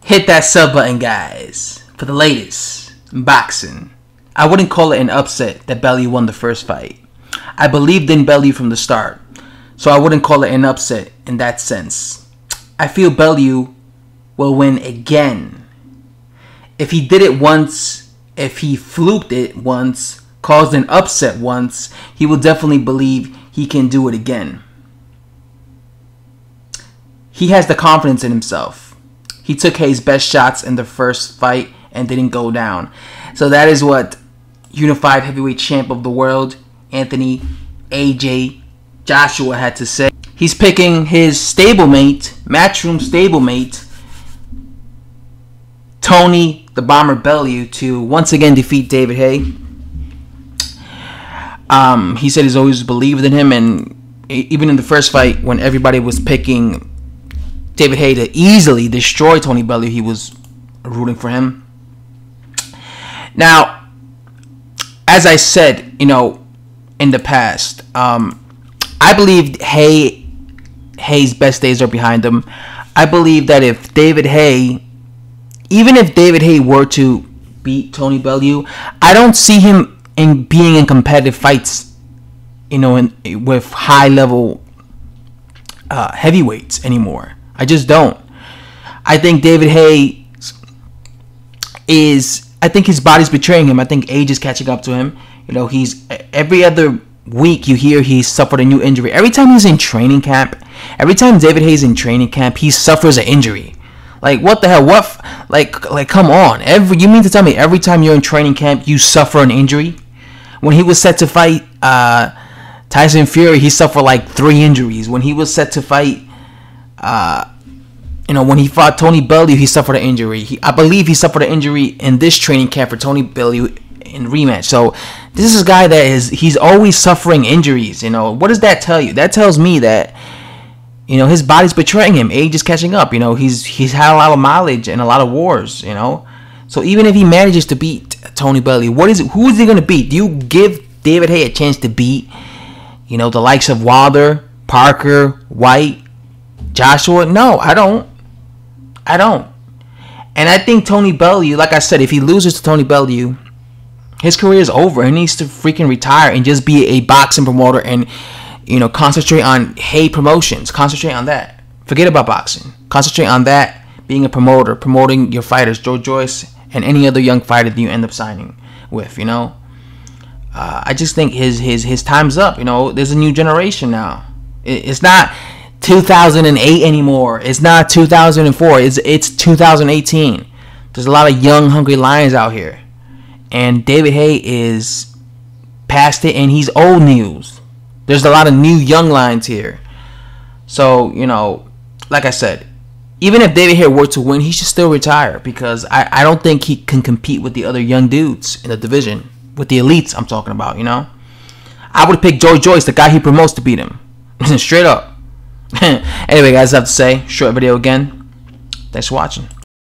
Hit that sub button, guys, for the latest in boxing. I wouldn't call it an upset that Bellew won the first fight. I believed in Bellew from the start, so I wouldn't call it an upset in that sense. I feel Bellew will win again. If he did it once, if he fluked it once, caused an upset once, he will definitely believe he can do it again. He has the confidence in himself. He took Haye's best shots in the first fight and didn't go down. So that is what unified heavyweight champ of the world, Anthony AJ Joshua, had to say. He's picking his stablemate, matchroom stablemate, Tony the Bomber Bellew, to once again defeat David Haye. He said he's always believed in him, and even in the first fight when everybody was picking David Haye to easily destroy Tony Bellew, he was rooting for him. Now, as I said, in the past, I believe Haye's best days are behind him. I believe that if David Haye, even if David Haye were to beat Tony Bellew, I don't see him being in competitive fights, with high level heavyweights anymore. I just don't. I think David Haye I think his body's betraying him. I think age is catching up to him. He's every other week you hear he's suffered a new injury. Every time he's in training camp, every time David Haye's in training camp, he suffers an injury. Like, what the hell? What? Like, come on. You mean to tell me every time you're in training camp you suffer an injury? When he was set to fight Tyson Fury, he suffered like 3 injuries. When he was set to fight when he fought Tony Bellew, he suffered an injury. I believe he suffered an injury in this training camp for Tony Bellew in rematch. So this is a guy that he's always suffering injuries. What does that tell you? That tells me that his body's betraying him. Age is catching up. He's had a lot of mileage and a lot of wars. So even if he manages to beat Tony Bellew, who is he going to beat? Do you give David Haye a chance to beat the likes of Wilder, Parker, White, Joshua? No, I don't. And I think Tony Bellew, like I said, if he loses to Tony Bellew, his career is over. He needs to freaking retire and just be a boxing promoter and, concentrate on Haye Promotions. Concentrate on that. Forget about boxing. Concentrate on that, being a promoter, promoting your fighters, Joe Joyce and any other young fighter that you end up signing with, I just think his time's up. There's a new generation now. It's not 2008 anymore. It's not 2004. It's 2018. There's a lot of young, hungry lions out here, and David Haye is past it, and he's old news. There's a lot of new young lions here. So like I said, even if David Haye were to win, he should still retire, because I don't think he can compete with the other young dudes in the division, with the elites I'm talking about. I would pick Joe Joyce, the guy he promotes, to beat him. Straight up. Anyway, guys, I have to say, short video again. Thanks for watching.